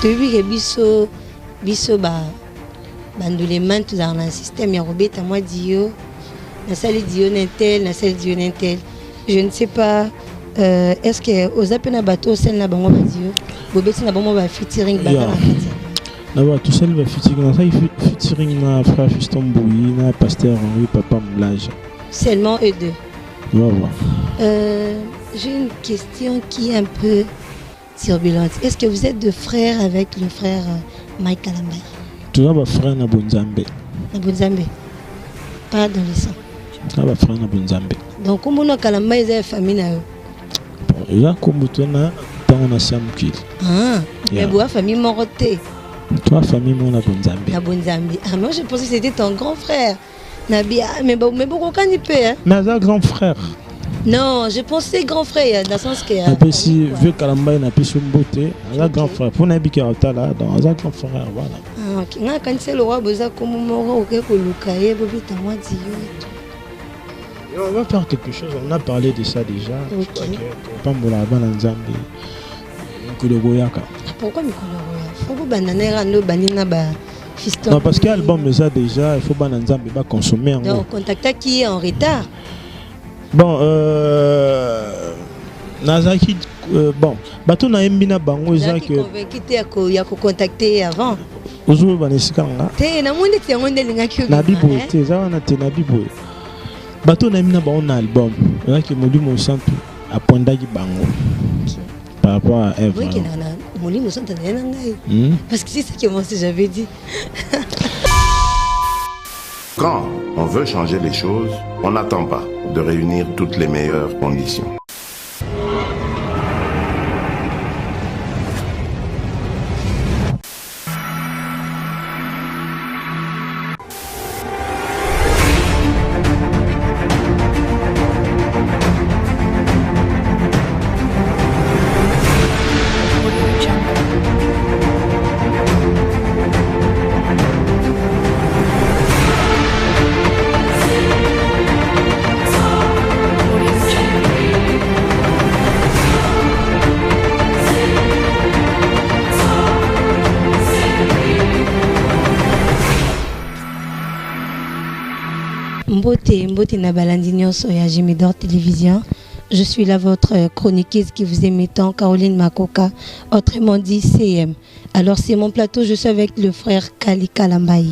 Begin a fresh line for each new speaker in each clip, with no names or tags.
Tu vis que biso bandolement tout dans le système ya robeta moi dio na salle dio n'intel na salle dio n'intel. Je ne sais pas est-ce que aux appena bateau celle na bango dio bobeti na bango ba featuring ba na
d'abord tout seul va featuring na frère Fiston Bouyi na pasteur Henri Papa Moulage.
Seulement eux deux.
Voilà.
J'ai une question qui est un peu turbulente. Est-ce que vous êtes de frères avec le frère Mike Kalambay?
Tu as un frère na Bonzambe.
Na Bonzambe. Pas dans le sang.
Tu as un frère na Bonzambe.
Donc comment on Kalambay est famille na eux?
Bon, là comme tu na pas on a Samukil.
Ah, mais bois famille Moroté.
Toi famille mon na Bonzambe.
Na Bonzambe. Ah moi je pensais que c'était ton grand frère. Nabia, mais beaucoup quand il peut hein.
Mais un grand frère.
Non, je pensais grand frère dans le sens que.
Après si vieux Kalambay n'a plus son beauté, un grand frère. Pour n'habiter à là, dans un grand frère, voilà.
Ah ok. Nga quand c'est le roi besoin comme moro ok que Lukaye bobi ta moi dit.
On va faire quelque chose. On a parlé de ça déjà.
Ok.
Je crois que Pambola Bananzambi, Mikolo Goyaka.
Pourquoi Mikolo Goyaka? Pourquoi banana rando banina ba fiston?
Non parce que l'album déjà il faut Bananzambi va consommer en.
Donc contacta qui est en retard.
Bon, Nazaki, bon, bateau na embina bango eza que.
Convaincu te ya ko contacter avant.
Ozo banesikanga.
Te na monde te ngonde linga ki.
Na bibo te za na te na bibo. Bateau na embina bango na album. Là que Molimo Santu a pondaki bango. Par rapport à Eve.
Oui, Molimo Santu na ngai. Parce que c'est ça que moi j'avais dit.
Quand on veut changer les choses, on n'attend pas de réunir toutes les meilleures conditions.
Mbote na balandi nyonso ya Jimidor Télévision. Je suis là votre chroniqueuse qui vous aime tant, Caroline Makoka, autrement dit CM. Alors c'est mon plateau, je suis avec le frère Kali Kalambay.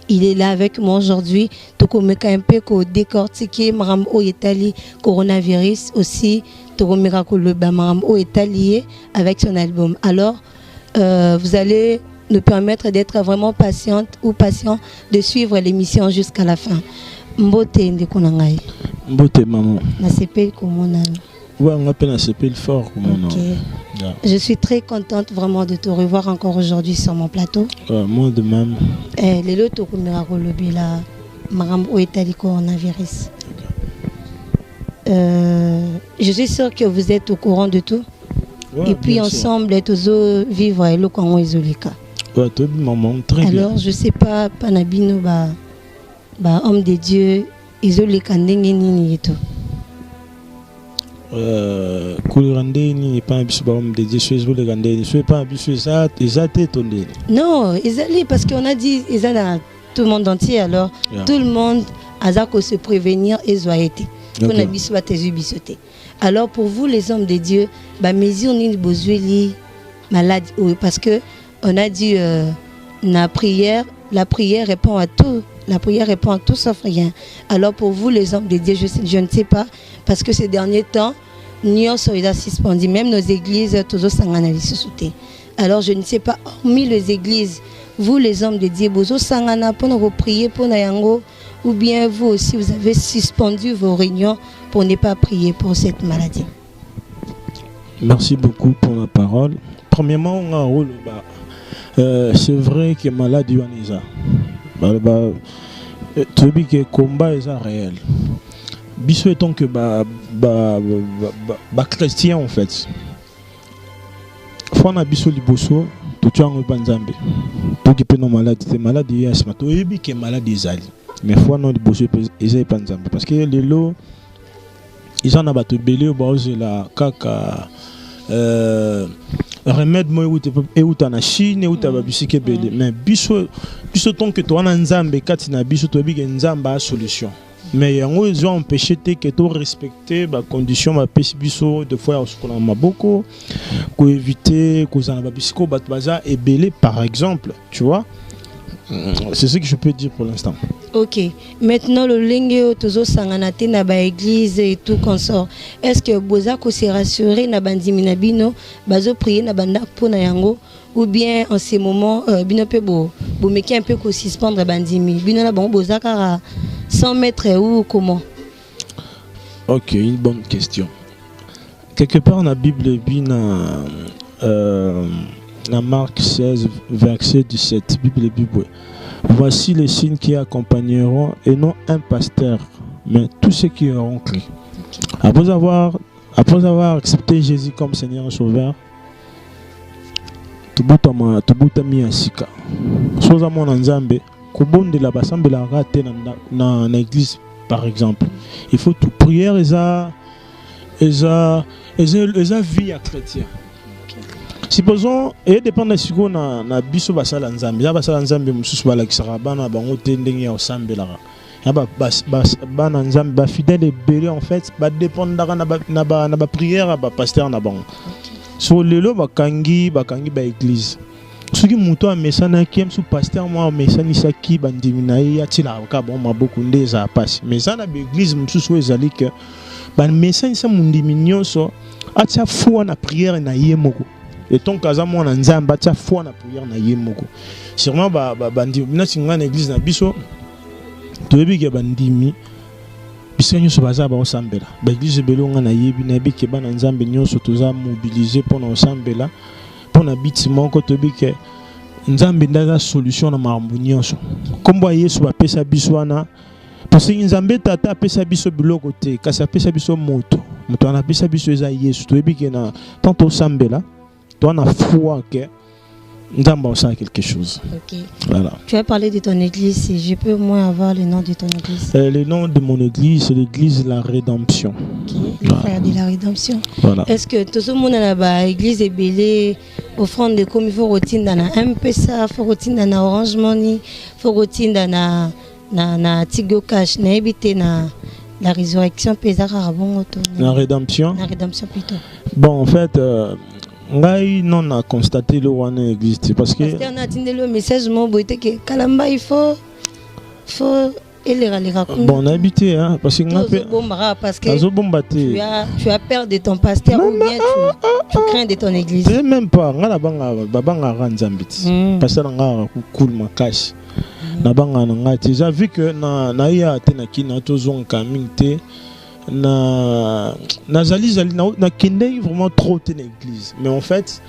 Il est là avec moi aujourd'hui. Tokomeka un peu ko décortiquer maram o Italie coronavirus aussi. Tokomeka ko le maram o Italie avec son album. Alors vous allez nous permettre d'être vraiment patiente ou patient de suivre l'émission jusqu'à la fin. Mbote ndekonangai.
Mbote maman.
Na CP komona.
Ouais, on appelle un CP fort komona.
OK. Yeah. Je suis très contente vraiment de te revoir encore aujourd'hui sur mon plateau.
Moi de même.
Les loto komera ko lobela maram o Italie coronavirus. Je suis sûre que vous êtes au courant de tout. Ouais, et puis ensemble tous vivre le Congo isolika.
Ouais, tout maman très bien.
Alors je sais pas panabino homme de Dieu isolé kandenge nini yeto.
Kulirande ni pas un homme de Dieu isolé kandenge, c'est pas un ça exacté tonné.
Non, isolé parce qu'on a dit ils ont tout le monde entier alors tout le monde a qu'à se prévenir et zoaité. Pour na biso ba tezubisoté. Alors pour vous les hommes de Dieu, ba mesure ni besoin malade parce que on a dit la prière répond à tout. La prière répond à tout sauf rien. Alors pour vous les hommes de Dieu, je ne sais pas, parce que ces derniers temps, nous sommes suspendus, même nos églises, tous sangana. Alors je ne sais pas, hormis les églises, vous les hommes de Dieu, vous sangana pour nous prier pour nous, ou bien vous aussi, vous avez suspendu vos réunions pour ne pas prier pour cette maladie.
Merci beaucoup pour la parole. Premièrement, c'est vrai que maladie on est tu dis que le combat est réel. Bisou étant que chrétien en fait. Faut na bisou liboso, tu as un banzambe. Tu qui peut non maladie, c'est maladie yes, mais tu dis que maladie zali. Mais faut non liboso ezali banzambe parce que les lots ils en a battu belé au bas de la kaka remède moi et ou ta na Chine et ou ta babisike belé mais biso tant que toi na nzambe kati na biso to bi nzamba solution mais yango ils ont empêché que tu respecter ba condition ba pesi biso de fois au skola maboko ko éviter ko za na babisiko bat baza et belé par exemple tu vois. C'est ce que je peux dire pour l'instant.
Ok. Maintenant, le lingue tozo sanganate na ba église et tout consort. Est-ce que bozako se rassurer na bandimi na bino, bazo prier na bandak pour na yango ou bien en ces moments bino pe bo meki un peu ko suspendre bandimi. Bino na bon bozaka 100 mètres ou comment?
Ok, une bonne question. Quelque part dans la Bible bina dans Marc 16, verset 17, Bible. Voici les signes qui accompagneront, et non un pasteur, mais tous ceux qui auront cru. Après avoir accepté Jésus comme Seigneur et Sauveur, tubuta miyasika. Soza mona nzambe, kubonde la basambe la rate na église par exemple. Il faut tout prière eza vie à chrétien. Supposons et dépend de ce qu'on a na biso basala nzambe ya basala nzambe mususu balakisaka bana bango te ndenge ya osambela ya bana nzambe ba fidèle belé en fait ba dépendaka na ba prière ba pasteur na bango so lelo bakangi ba église soki muto amesana ki msu pasteur moi amesani saki bandimi na ye atila ka bon maboko ndeza passe mais ça na ba église mususu ezali que ba mesani sa mundimi nyonso atia foi na prière na ye moko. Et ton casa moi nzamba tia foi na prière na yemoko sûrement bandi na singa na église na biso to yebi ke bandimi biso nyoso baza ba osambela ba église belonga na yebi na yebi ke bana nzambe nyoso toza mobiliser pour na osambela pour na bitima ko to bi ke nzambe ndaza solution na makambo nyonso kombo Yesu ba pesa biso wana parce que nzambe tata pesa biso biloko te kasi pesa biso moto ana pesa biso eza Yesu to yebi ke na tanto osambela toi, on a foi que nous avons quelque chose.
Ok.
Voilà.
Tu as parlé de ton église. Si je peux au moins avoir le nom de ton église.
Le nom de mon église, c'est l'église de la Rédemption.
Ok. Le frère de la Rédemption.
Voilà.
Est-ce que tout le monde dans l'église est belé, offrande de comme il faut retirer dans un M-Pesa, il faut retirer dans Orange Money, il faut retirer dans Tigo Cash, na habité na la résurrection pesara bon auto.
La Rédemption.
La Rédemption plutôt.
Bon, en fait. Non a constaté le one existe parce que
on a attendu le message mon boité que Kalamba il faut les raconter.
Bon on a habité hein parce
que tu as peur de ton pasteur ou bien tu crains de ton église.
Même pas ngala banga ranzambiti pasteur nga cool makashi na banga ngati j'ai vu que na ya tenaki na tozonka mingte nazali na kende vraiment trop une église mais en fait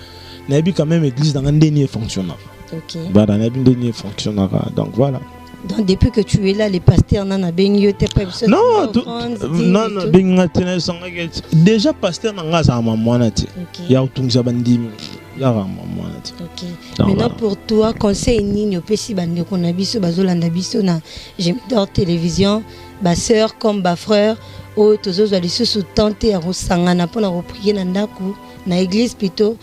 na bi quand même église dans un dernier fonctionnaire.
OK.
Bah dans un dernier fonctionnaire donc voilà.
Donc depuis que tu es là les pasteurs nana benyo te pas besoin.
Non benga tena sanga déjà pasteur nanga za maman na ti. Ya utunza bandimi ya maman na ti.
OK. Maintenant pour toi conseil nini opesi bande ko na biso bazolanda biso na Gemidor télévision ba sœur comme ba frère o tozo za lisusu tenter à rosangana pour na reprier na ndaku na église plutôt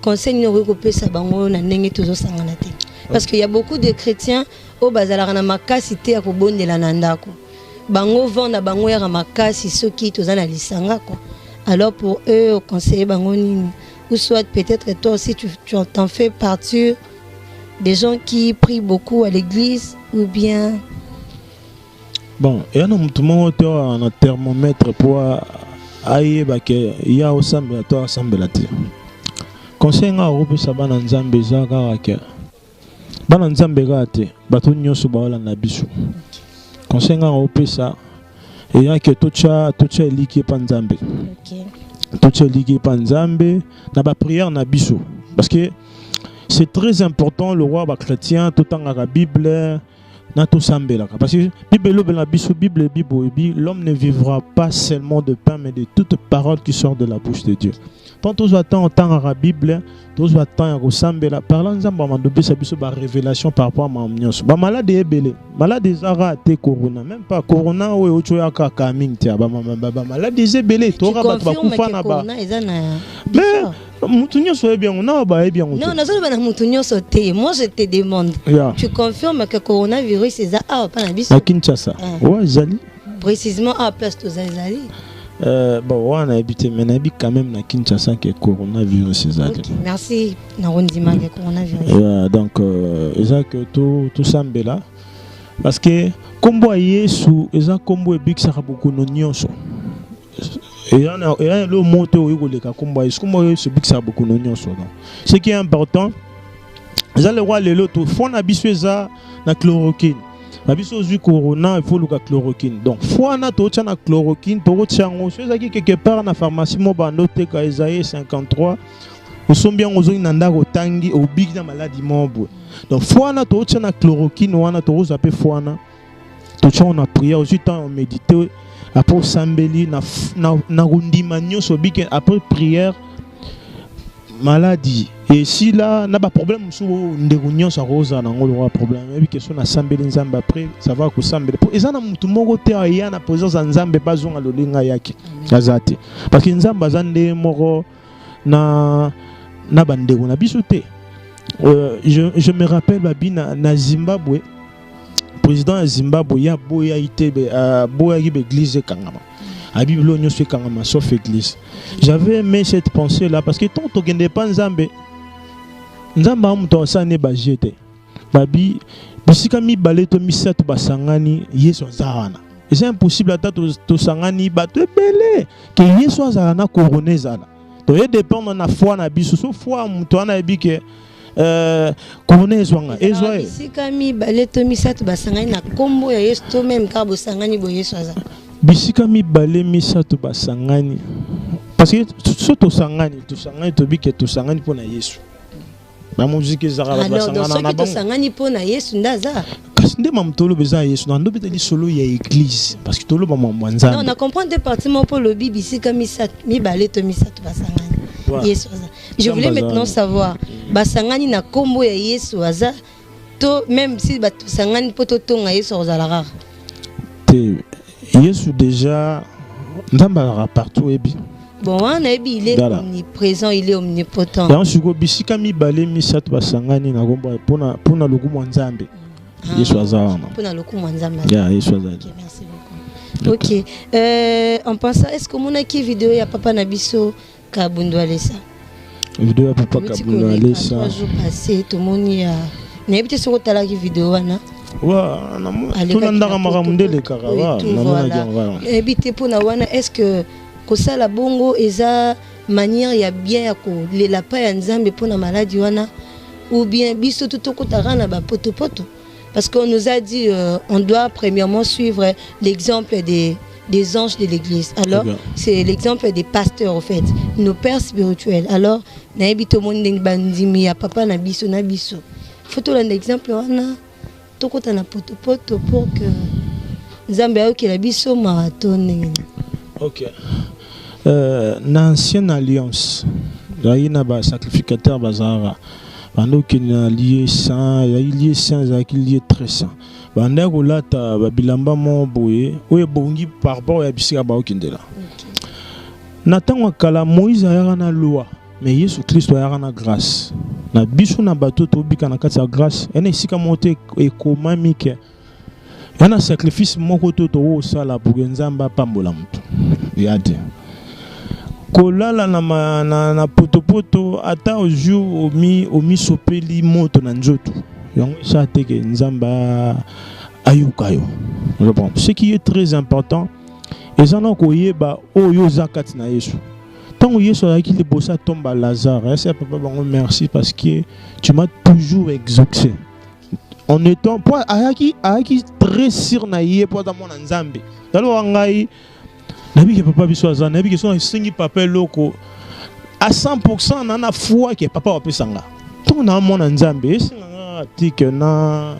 conseil ni ko pesa bango na ndenge tozo sangana te parce qu'il y a beaucoup de chrétiens au bazala na makasi te ya ko bondela na ndako bango vanda bango ya makasi soki toza na lisanga quoi alors pour eux au conseiller bango nini ou soit peut-être toi aussi tu t'en fais partie des gens qui prient beaucoup à l'église ou bien.
Bon, et on a un thermomètre pour aller il y a au sambe toi ensemble là. Conseil nga Europe ça ba na nzambe za ka ba na nzambe gate bato nyoso ba wala na biso. Conseil nga Europe ça et ya que tocha liki pa nzambe. OK. Tocha liki pa nzambe na ba prière na biso parce que c'est très important le roi ba chrétien tout en la Bible. Parce que l'homme ne vivra pas seulement de pain, mais de toute parole qui sort de la bouche de Dieu. tant tous attend autant à la Bible tous attend à ressemble là parlant nzamba mandobe ça biso ba révélation par rapport à mamnyos ba malade ebele malade zara te corona même pas corona o ocho ya ka kaming tia ba malade ebele to ra ba kufa na ba mais mutu nyonso bien on a ba bien
non nazo ba na mutu nyonso te moi je te demande tu confirmes que coronavirus est à pas na biso
à Kinshasa ouais jali
précisément à place to zali
bon, on a habité, mais on habite quand même à Kinshasa qui est coronavirus.
Ok, merci. Narondima qui est coronavirus.
Donc, c'est que tout semble là. Parce que, comme vous voyez, c'est comme vous voyez, ça a beaucoup de nyonso. Et il y a le mot où il y a comme vous voyez, ça a beaucoup de nyonso. Ce qui est important, c'est le roi de l'autre. Il faut habituer ça à la chloroquine. Abiso zu corona il faut le chloroquine donc fois na to na chloroquine to tiango ceux qui quelque part na pharmacie mo bando te ka Isaïe 53 ou sont bien aux inanda rotangi au big na maladie mobo donc fois na to na chloroquine wana to zape fois na to on a prié au temps on méditer après sambeli na rundima nyoso big après prière maladie et si là n'a pas problème sous ndegunion sa rosa na ngolo problème mais question na sambeli nzamba après ça va ko sambeli pour ezana mutu moko te ya na présence nzambe bazonga lolinga yake azate parce que nzamba zande moko na bandego na bisote je me rappelle babina na Zimbabwe président de Zimbabwe ya boya itebe boya ki église kangama à Bible nous sommes quand même sauf église. J'avais aimé cette pensée là parce que tant que tu pas nzambe nzamba muto sa ne bajete babi bisika mi baleto mi satu basangani yeso zana et c'est impossible à to sangani bato belé que yeso zana couronné zana to y dépend na foi na biso so foi muto na bike couronné zwanga ezoe
bisika mi baleto mi satu basangani na kombo ya yeso to même ka bosangani bo yeso zana
bisika mibale misato basangani parce que to sangani to bike to sangani pona Yesu ba musique zara basangana na
bango to sangani pona Yesu ndaza
kasi nde mamtolo beza Yesu na ndo beteli solo ya église parce que tolo ba mwanzana
non on a comprendre département pour le bibi bisika misato mibale to misato basangani Yesu aza je voulais maintenant savoir basangani na kombo ya Yesu aza to même si ba sangani poto tonga Yesu ozala rare
Yesu déjà ndamba partout et bien
bon on a il est omniprésent il est omnipotent
dans suko bisika mibale misato basangani na kombo pona lokumu nzambe Yesu azana
pona lokumu nzambe
Yesu azana
merci beaucoup ok en pensant est-ce que mon aki vidéo ya papa na biso Kabundu Alessa
vidéo ya papa Kabundu Alessa
3 jours passés tout monde ya na ebite soko tala ki vidéo wana
tout le monde a karawa
ebite pona wana est-ce que kosala bongo eza manière ya bien ko le la pa ya nzambe pona maladie wana ou bien biso tout okotara na ba poto parce qu'on nous a dit on doit premièrement suivre l'exemple des anges de l'église alors c'est l'exemple des pasteurs en fait nos pères spirituels alors na ebito monde bandimi ya papa na biso faut to un exemple wana tokota na poto pour que nzambe ayoki la biso marathon
ok na ancienne alliance na ba sacrificateur bazara bando qui na lié saint ya lié saint ya lié très saint banda ko lata ba bilamba mo boye oye bongi par rapport ya bisika ba okindela na tango kala Moïse ayaka na loi mais Yesu Christ ayaka na grâce na biso na bato to bika na kati ya grâce ene sika monte e komami ke yana sacrifice moko to sala pour nzamba pambola mutu yade kolala na poto ata au jour omi sopeli moto na nzoto yango ça te ke nzamba ayukayo ce qui est très important ezana koyeba oyo zakati na Yesu tant Yesu a qui le bossa tombe à Lazare c'est papa bango merci parce que tu m'as toujours exaucé en étant pas ayaki très sûr na yé pour dans mon nzambe alors ngai nabi que papa biso azana nabi que son singi papa loko à 100% na foi que papa wa pesanga tout na mon nzambe singa tike na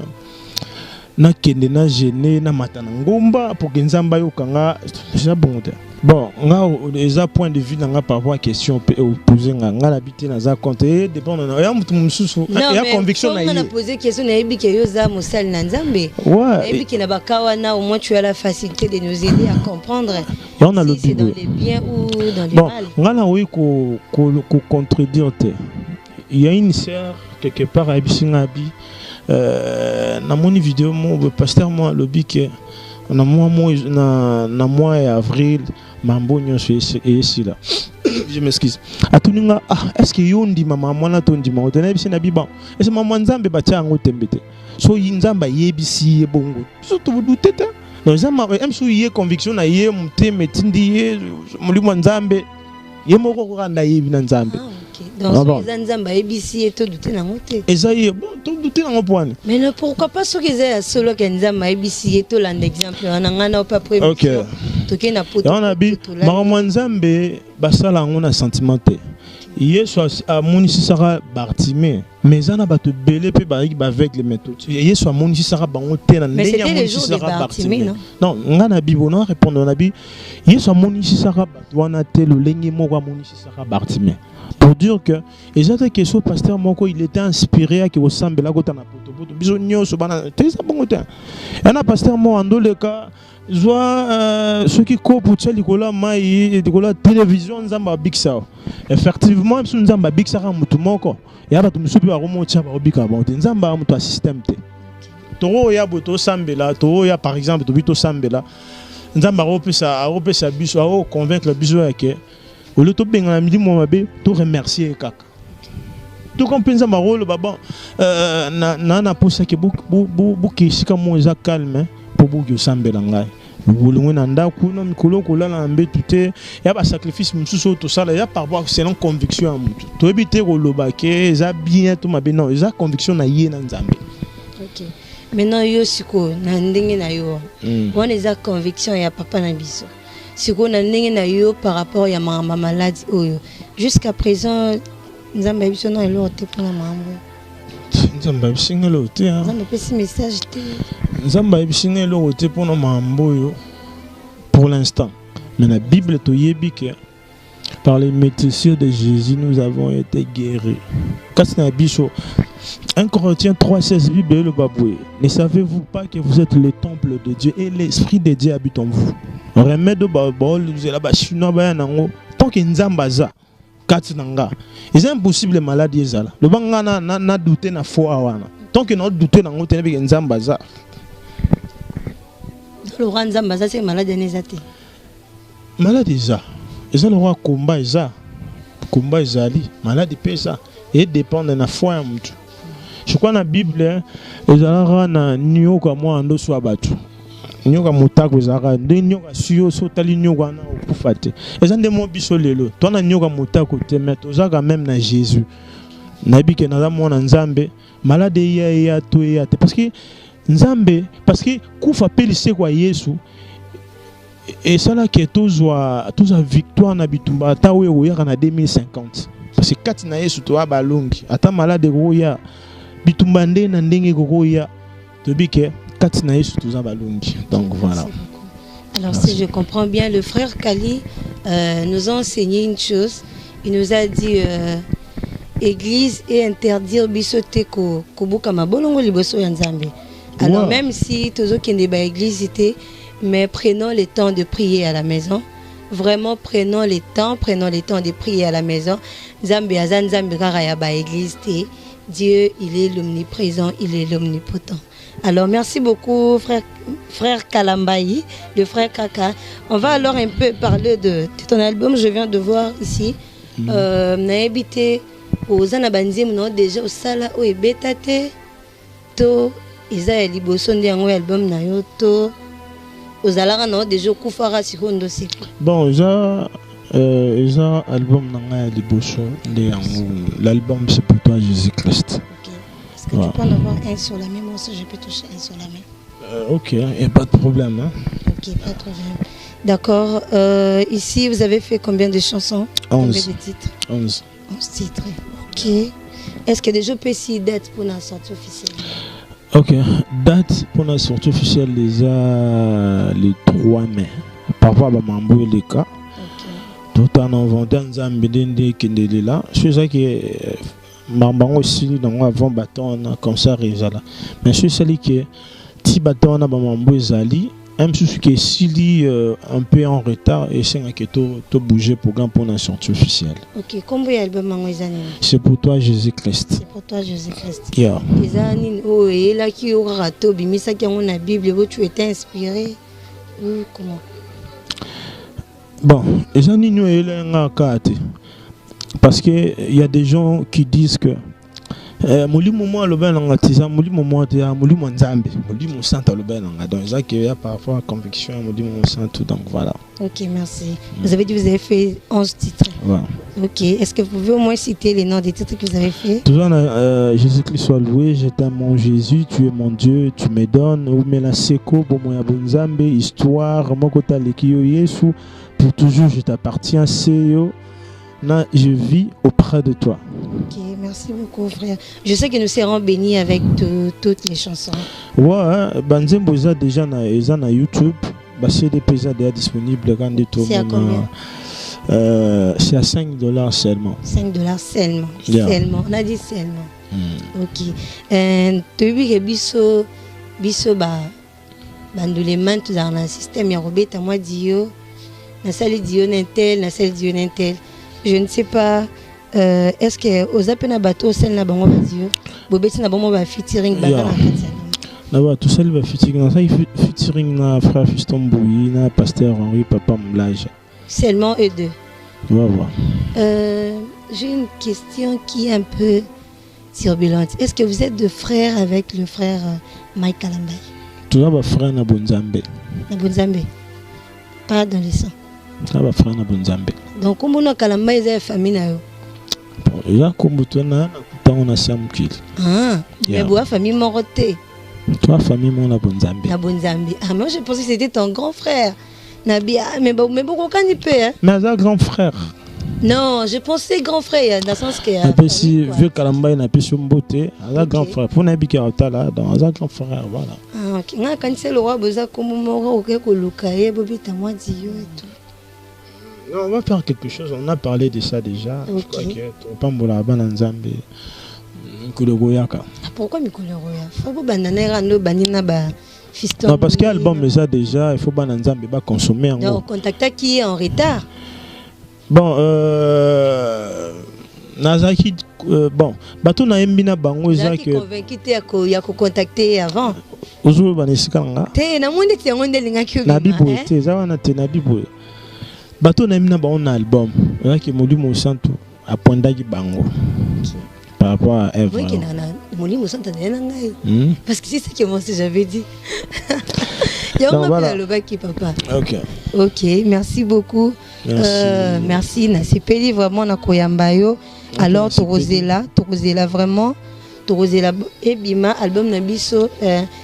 na kende na gêné na matana ngomba pour que nzamba yo kanga c'est bon. Bon, nga eza point de vue nga par rapport à question poser nga l'habité na za compte dépend na ya mutu mususu ya conviction na
on a posé question na yebi ke yo za mosali na nzambe.
Ouais.
Yebi ke na bakawa na au moins tu as la facilité de nous aider à comprendre.
Et on a
si
le
c'est dans les biens ou dans les
bon,
mal.
Nga na oui ko contredire te. Il y a une sœur quelque part à Bisingabi na moni vidéo mon pasteur moi lobby que na mois et avril mambo nyonso ici là. Je m'excuse. Atuninga est-ce que yondi mama mwana tondi ma otena bisi na biba. Est-ce mama nzambe batia ngo tembete. So yinzamba yebisi yebongo. So to douter ta. Non nzamba emso yé conviction na yé muteme tindi yé mulimo nzambe yemoko ko kanda yebi na nzambe.
Donc les nzamba yebisi et to douter na ngote.
Ezaye bon to douter na ngopwane.
Mais ne pourquoi pas ceux qui est solo que nzamba yebisi et to l'un exemple on a pas prévu.
OK.
On
a dit, Nzambe basala ngona sentimenté. Yesu a monisi sara Bartimée, mais ça n'a pas te belé pe ba avec les méthodes. Yesu a monisi sara bango te na ndenge ya monisi sara Bartimée. Non, ngana bibo na répondre na bi. Yesu a monisi sara batwana te le lengi moko monisi sara Bartimée. Pour dire que exactement que ce pasteur moko il était inspiré à que au semble la gota na poto biso nyoso bana te ça bango te. Et na pasteur mo ando le cas ceux qui coupent Nicolas Maï, Nicolas télévision, Nzamba Bixao. Effectivement, si Nzamba Bixara Mutumoko, il y a tout le monde qui a Bika, Nzamba a système. Toro ya Boto Sambela, Toro ya par exemple, Tobito Sambela, Nzamba a sa bus, a convaincre le biso que au lieu de bien à midi, moi, tout remercier Kaka. Tout comme Nzamba rôle, baba, na pour ça que beaucoup si comme moi, calme. Pour vous sambela ngai bulungu na ndaku no mikolo kolala mbetu te ya ba sacrifice mususu to sala ya par rapport selon conviction ya mutu to ebite ko loba ke za bien to mabe non za conviction na ye na nzambe.
OK, maintenant yo siko na ndenge na yo on eza conviction ya papa na biso siko na ndenge na yo par rapport ya mama malade oyo jusqu'à présent nzambe biso na elo te pour na mambo
nzambe bisinga lo te hein
nzambe pesi message te
nzambe bisinga lo te pour na mambo yo pour l'instant mais la Bible to yebi que par les métissures de Jésus nous avons été guéris. Kasna biso 1 Corinthiens 3:16 Bible le baboué. Ne savez-vous pas que vous êtes le temple de Dieu et l'esprit de Dieu habite en vous. Remède babol vous là ba chinois ba nango tant que nzamba za katinanga. C'est impossible maladie ezala. Le banga na douter na foi wana. Tant que na douter nango tenebi nzamba za.
Le roi nzamba za c'est maladie nezate.
Maladie za. Et ça le roi combat ezali maladie pesa et dépend de la foi. Je crois dans la Bible ezala na nyoka moi ando so abatu nyoka mutako ezala de nyoka suyo so tali nyoka na okufate eza ndemo biso lelo to na nyoka mutako te mais tozaka même na Jésus na bike na mwana nzambe maladie ya to ya te parce que nzambe parce que kufa pelise kwa Yesu. Et ça là que tous a victoire na bitumba ata we oya na 2050 parce que kati na Yesu to abalongi ata malade goya bitumba nde na ndenge goya to bike kati na Yesu to abalongi. Donc voilà.
Alors si je comprends bien, le frère Kali nous a enseigné une chose. Il nous a dit église et interdire bisote ko buka mabolongo liboso ya nzambe. Alors même si tozo kende ba église était, mais prenons le temps de prier à la maison. Vraiment, prenons le temps de prier à la maison. Nzambe azan nzambe kaka ya ba église te. Dieu, il est l'omniprésent, il est l'omnipotent. Alors merci beaucoup frère Kalambayi, le frère Kaka. On va alors un peu parler de ton album. Je viens de voir ici. Na habité aux anabanzim non déjà au sala o ebetate to isa liboso ndi yango album na yo to aux alara non déjà kufara sikondo siko.
Bon, ça album nanga liboso ndi yango l'album c'est pour toi Jésus-Christ.
OK. Est-ce que tu peux en avoir un sur la main? Moi aussi je peux toucher un sur la main.
OK, il n'y a pas de problème hein.
OK, pas de problème. D'accord. Ici, vous avez fait combien de chansons?
11.
Combien de titres?
11.
11 titres. OK. Est-ce que déjà peut essayer d'être pour la sortie officielle?
Ok, date pour la sortie officielle les 3 mai. Parfois, bah mambo les cas. Tout en inventant un bidende qui est là. C'est ça qui mambo aussi dans avant bâton comme ça là. Mais c'est celui qui petit bâton na mambo zali. Même si qui est un peu en retard et c'est que tout bouger pour la sortie officielle.
Ok, combien d'albums
c'est pour toi Jésus-Christ.
C'est pour toi Jésus-Christ.
Yeah.
Les années oh et là qui aura raté bimisa qui ont la Bible où tu étais inspiré ou comment?
Bon, les années nous est parce que il y a des gens qui disent que muli moment le ben nga tisa muli moment ya muli monzambe muli mon saint le ben nga donc ça qu'il y a parfois conviction muli mon saint tout donc voilà.
OK, merci. Vous avez dit que vous avez fait 11 titres.
Voilà.
OK, est-ce que vous pouvez au moins citer les noms des titres que vous avez fait?
Toujours Jésus-Christ soit loué, je t'aime mon Jésus, tu es mon Dieu, tu me donnes ou me la seko pour moi bonzambe histoire moko talekio Yesu pour toujours je t'appartiens seyo. Là, je vis auprès de toi.
Ok, merci beaucoup, frère. Je sais que nous serons bénis avec toutes les chansons.
Ouais, Banzembo est déjà na YouTube. C'est des déjà disponibles.
C'est à combien?
C'est à $5 seulement.
$5 seulement.
Yeah.
Seulement. On a dit seulement. Ok. Tu as biso dans les mains dans le système. Il y a Robert, moi, Dio. Na salle Dio Nintel, na salle Dio Nintel. Je ne sais pas, est-ce que aux appels bateau, celle n'a pas de Dieu, Bobeti n'a pas de featuring,
tout seul va featuring na frère Fiston Bouyi, na pasteur Henri Papa Moulage.
Seulement eux deux.
Voilà.
J'ai une question qui est un peu turbulente. Est-ce que vous êtes de frère avec le frère Mike Kalambay?
Tout ça va frère na Bonzambe.
Na Bonzambe. Pas dans le sang.
Ça va frère na Bonzambe.
Donc, comment on a Kalambay et famille?
Il y a comme tu as on a Samkil.
Ah, mais vous famille Moroté.
Toi, famille mon la Bonzambe.
La Bonzambe. Ah, moi je pensais que c'était ton grand frère. Nabia, mais beaucoup quand il peut.
Mais un grand frère.
Non, je pensais grand frère dans le sens que.
Si vieux Kalambay n'a pas son beauté, un grand frère. Pour n'habiter à là, dans un grand frère, voilà.
Ah, ok. Quand c'est le roi, vous avez comme Moro, ok, que Lukaye, Bobi, t'as moi dit et tout.
On va faire quelque chose, on a parlé de ça déjà.
Okay.
Je crois que Pambola Bananzambe Mikologoyaka.
Pourquoi Mikologoya? Faut que Bananera no Banina ba fiston.
Non, parce que l'album est ça déjà, il faut Bananzambe ba consommer en gros.
Donc contacter qui est en retard.
Bon, Nazaki, bon, bateau na embina bango eza que.
Convaincu te ya ko contacter avant.
Ozo banesika nga.
Te na monde te ngonde linga kyo.
Na bibo te, za wana te na bibo. Bateau na mina ba on album, là qui molu mo santo a ponda ki bango. Par rapport à Eve.
Oui, qui na molu mo santo na ngai. Parce que c'est ce que moi j'avais dit. Il y a un peu le bac qui papa.
OK.
OK, merci beaucoup. Merci na sepeli vraiment na koyambayo. Alors Torozela vraiment Torozela ebima album na biso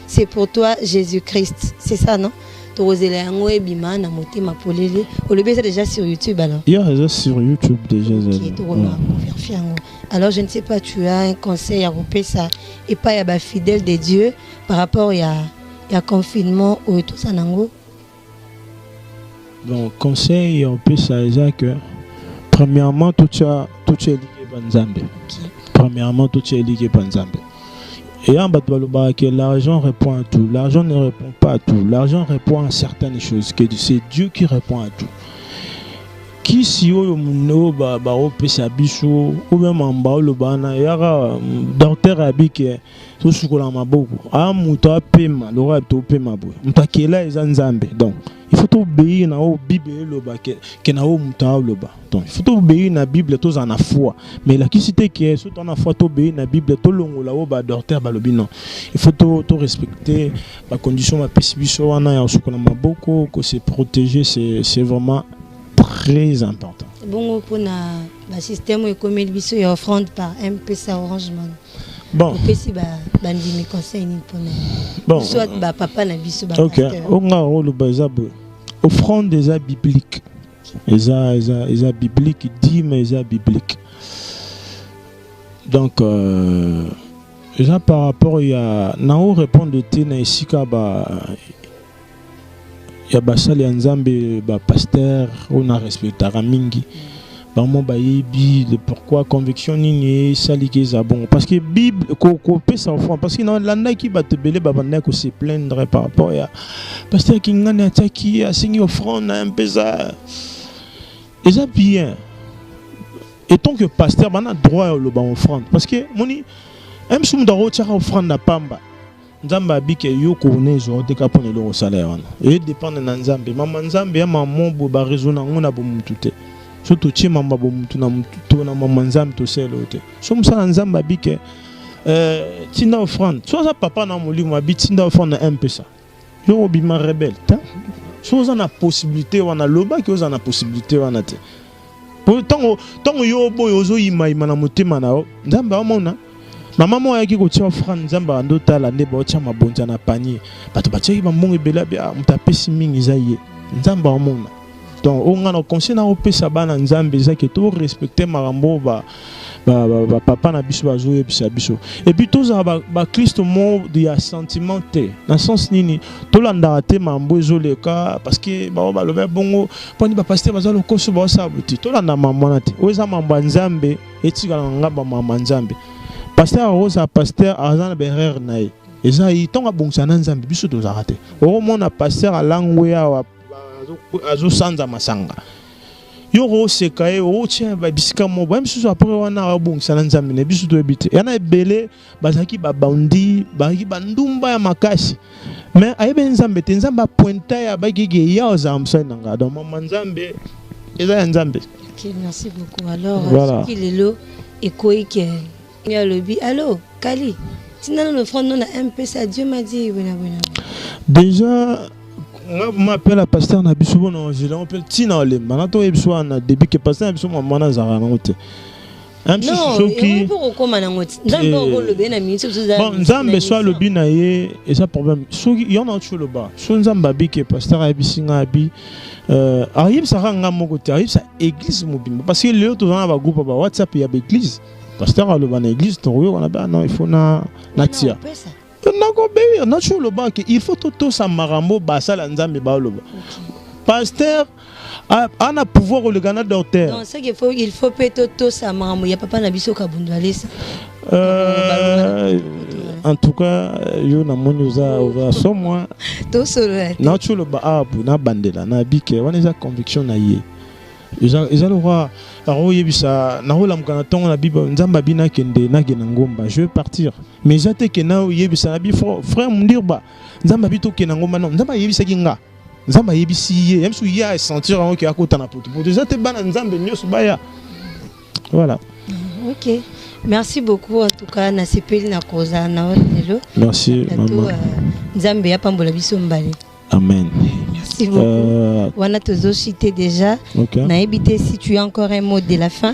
c'est pour toi Jésus-Christ. C'est ça non? Torozela yango ebima na motema polele. O le déjà sur YouTube alors.
Il y a sur YouTube déjà.
OK, Torozela. Alors je ne sais pas, tu as un conseil à couper ça et pas ya ba fidèle de Dieu par rapport ya confinement ou tout ça nango.
Donc conseil on peut ça déjà que premièrement tout est lié Banzambe. Premièrement tout est lié Banzambe. Et en bas que l'argent répond à tout. L'argent ne répond pas à tout. L'argent répond à certaines choses. Que c'est Dieu qui répond à tout. Qui si au mundo ba pesa biso ou même en bas le bana yara docteur abike tout ce qu'on a maboko a muta pema le roi to pema bo mutakela ezanzambe. Donc il faut obéir na o bible le ba que na o muta le ba. Donc il faut obéir na bible tous en a foi, mais la qui cité que surtout en a foi to obéir na bible to longola o ba docteur ba lobi non. Il faut to respecter la condition ma pesa biso wana ya ce qu'on a maboko que c'est protéger, c'est vraiment très important.
Bon, pour le système économique, il y a offrande par M-Pesa Orange Money.
Bon.
Bon. Soit papa na biso ba.
OK. On a le bazabo. Offrande des bibliques. Eza biblique, dîme eza biblique. Donc Déjà par rapport il y a nao répondre de na isika ba ya basali nzambe ba pasteur on a respectera mingi ba mo ba yebi le pourquoi conviction nini sali keza bon parce que bible ko pesa enfant parce que dans landa qui ba te belé ba banda ko se plaindre par rapport ya pasteur qui ngana ataki a signé offrande un peu ça et ça bien et tant que pasteur ba na droit le ba offrande parce que moni même si on tient offrande na pamba nzamba bike yo ko nezo de kapone le salaire et dépend de nzambe mama nzambe ya maman bo ba raison na ngona bo mutute surtout ti mama bo mutu na mutu na mama nzambe to selote so msala nzamba bike tinda offrande so ça papa na moli mo bi tinda offrande un peu ça yo bima rebelle ta so ça na possibilité wana loba ki oza na possibilité wana te pourtant yo boyo zo ima na motema na nzamba amona maman moi qui ko tia offrande nzamba ndota la ne ba tia mabonja na panier bato ba tia ba mbongo bela bia mutapesi mingi zaye nzamba amona donc on a conseil na opesa bana nzambe za ke to respecter marambo ba papa na biso ba zoye biso et puis tous ba Christ mo de sentiment te na sens nini to landa te mambo ezoleka parce que ba lobe bongo poni ba pasteur bazalo koso ba sabuti to landa mambo na te oza mambo nzambe etikala ngaba mambo nzambe pasteur rosa pasteur azana berer nae eza itonga bongsa nzambe biso to zarate o mona pasteur alangwe ya azo sanza masanga yo sekaye o tient ba bisika mo ba msusu après wana bongsa nzambe ne biso to ebite yana ebele bazaki ba bandi bazaki bandumba ya makasi mais ayebe nzambe te nzamba pointa ya bagige ya ozamsa nanga donc mama nzambe eza nzambe.
OK, merci beaucoup. Alors
voilà.
Ce qu'il est là et quoi que il y a le bi allô Kali sinon le front non un peu ça Dieu m'a dit voilà.
Déjà on m'appelle la pasteur na biso bon je l'appelle tina le manato ebso na début que pasteur biso mama na zara na ngote
non il faut comment na ngote nzambe le bien na minute
bon nzambe soit le bi na ye et ça problème soki y en a autre le bas so nzamba bi que pasteur abisinga abi arrive ça ranga moko te arrive ça église mobimba parce que le tout dans ba groupe ba WhatsApp ya ba église pasteur a le ban église to on a non il faut na tia il faut tout ça marambo basa la nzambe ba loba pasteur a un pouvoir le Ghana d'auteur
non c'est qu'il faut peut-être tout ça marambo ya papa na biso ka bundalesa
en tout cas yo na moni oza so moi
to solo
na chulo ba abu na bandela na bike wana za conviction na ye ils ont le roi yebisa na hola mukana tongo na bible nzamba bina kende na gena ngomba je vais partir mais jate ke na yebisa na bi frère mundirba nzamba bito ke na ngomba non nzamba yebisa kinga nzamba yebisi ye même si ya sentir en que akota na poto pour déjà te bana nzambe nyoso baya voilà.
OK, merci beaucoup en tout cas na sepeli na koza na lelo
merci maman
nzambe ya pambola biso mbale
amen.
Merci beaucoup. On a tous cité déjà.
Okay.
Naïbité, si tu as encore un mot de la fin.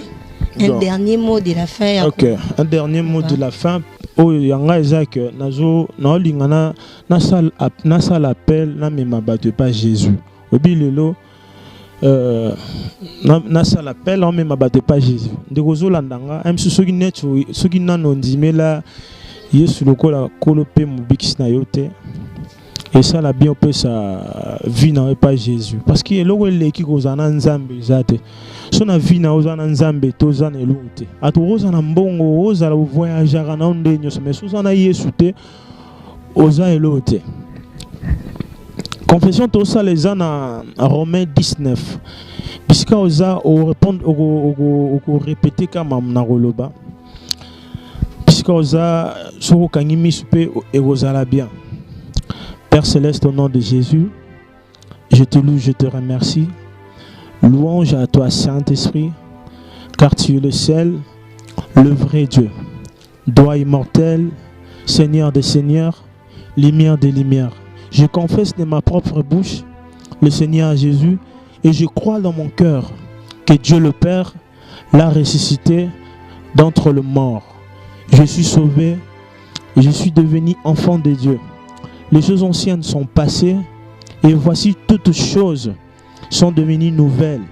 Un dernier mot de la fin.
Ok, un dernier mot de la fin. Oh, yanga Isaac, nazo na lingana na sal appel na mema battu pas Jésus. Obi lelo na sal appel na mema battu pas Jésus. Ndekozo landanga, même soki neto soki nano ndimela Yesu lokola kolope mubikisi na yote. Et ça la bien peut sa vie n'a pas Jésus parce que logo leki kozana nzambe zate so na vie na ozana nzambe tozana elunte atu ozana mbongo ozala voyager na ondenyo mais so na Yesu te oza elote confession to ça les ana Romains 19 bisika oza o répondre o répéter kama na roloba bisika oza so kangimi supe e ozala bien. Père Céleste, au nom de Jésus, je te loue, je te remercie. Louange à toi, Saint-Esprit, car tu es le seul, le vrai Dieu, Droit immortel, Seigneur des seigneurs, lumière des lumières. Je confesse de ma propre bouche le Seigneur Jésus et je crois dans mon cœur que Dieu le Père l'a ressuscité d'entre les morts. Je suis sauvé et je suis devenu enfant de Dieu. Les choses anciennes sont passées et voici toutes choses sont devenues nouvelles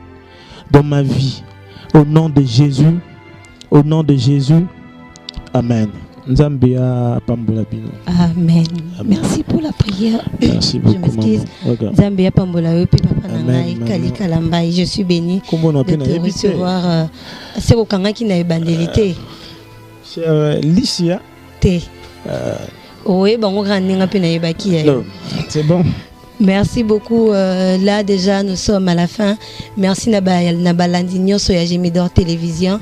dans ma vie. Au nom de Jésus, amen. Nzambe ya pambola bino.
Amen. Merci pour la prière.
Merci beaucoup.
Je m'excuse. Nzambe ya pambola yo pe papa na ngai Kali Kalambai. Je suis béni de te recevoir. C'est au kanga qui n'a bandelité.
C'est Licia.
T. Oui, bon, on a
c'est bon.
Merci beaucoup. Là, déjà, nous sommes à la fin. Merci Nabalandinho Soyajimidor Télévision.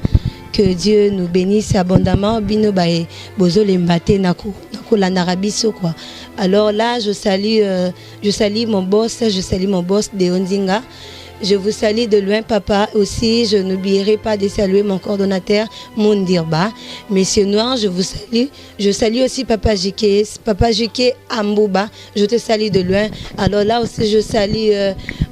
Que Dieu nous bénisse abondamment. Bino bae bozo lembate nako la narabiso quoi. Alors là, je salue mon boss de Ondinga. Je vous salue de loin, papa. Aussi, je n'oublierai pas de saluer mon coordonnateur, Moundirba. Monsieur Noir, je vous salue. Je salue aussi Papa Jike Ambouba. Je te salue de loin. Alors là aussi, je salue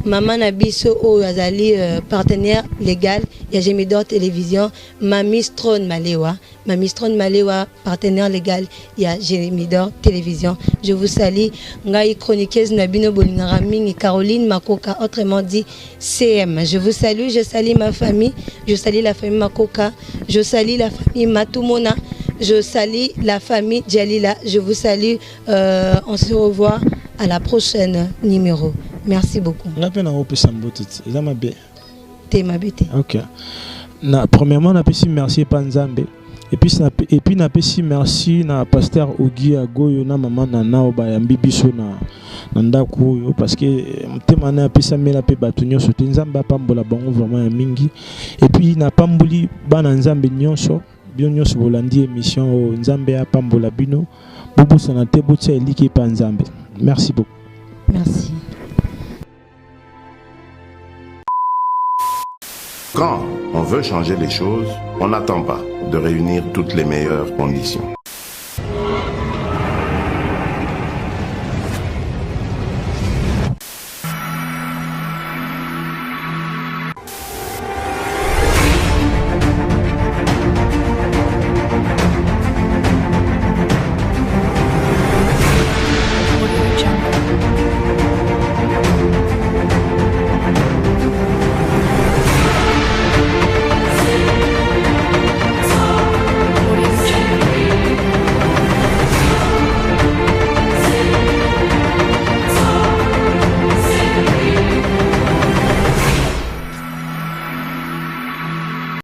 Maman Nabiso Azali, partenaire légal. Yajemidor Télévision. Mami Stron Malewa. Mami Stron Malewa, partenaire légal. Yajemidor Télévision. Je vous salue. Ngai chroniqueuse Nabino Bolingaraming et Caroline Makoka, autrement dit CM. Je vous salue, je salue ma famille, je salue la famille Makoka, je salue la famille Matumona, je salue la famille Djalila. Je vous salue. On se revoit à la prochaine numéro. Merci beaucoup.
Ok. Premièrement, on merci Panzambe. Et puis na pesi merci na pasteur Ogi Agoyo na maman na obayambi biso na ndako yo parce que mtema na pesa mela pe batunyo sote nzamba pambola bango vraiment mingi. Et puis na pamboli bana nzambe nyonso nyonso bolandi émission nzambe ya pambola bino bobo sana te botia eliki pa nzambe. Merci beaucoup.
Merci.
Quand on veut changer les choses, on n'attend pas de réunir toutes les meilleures conditions.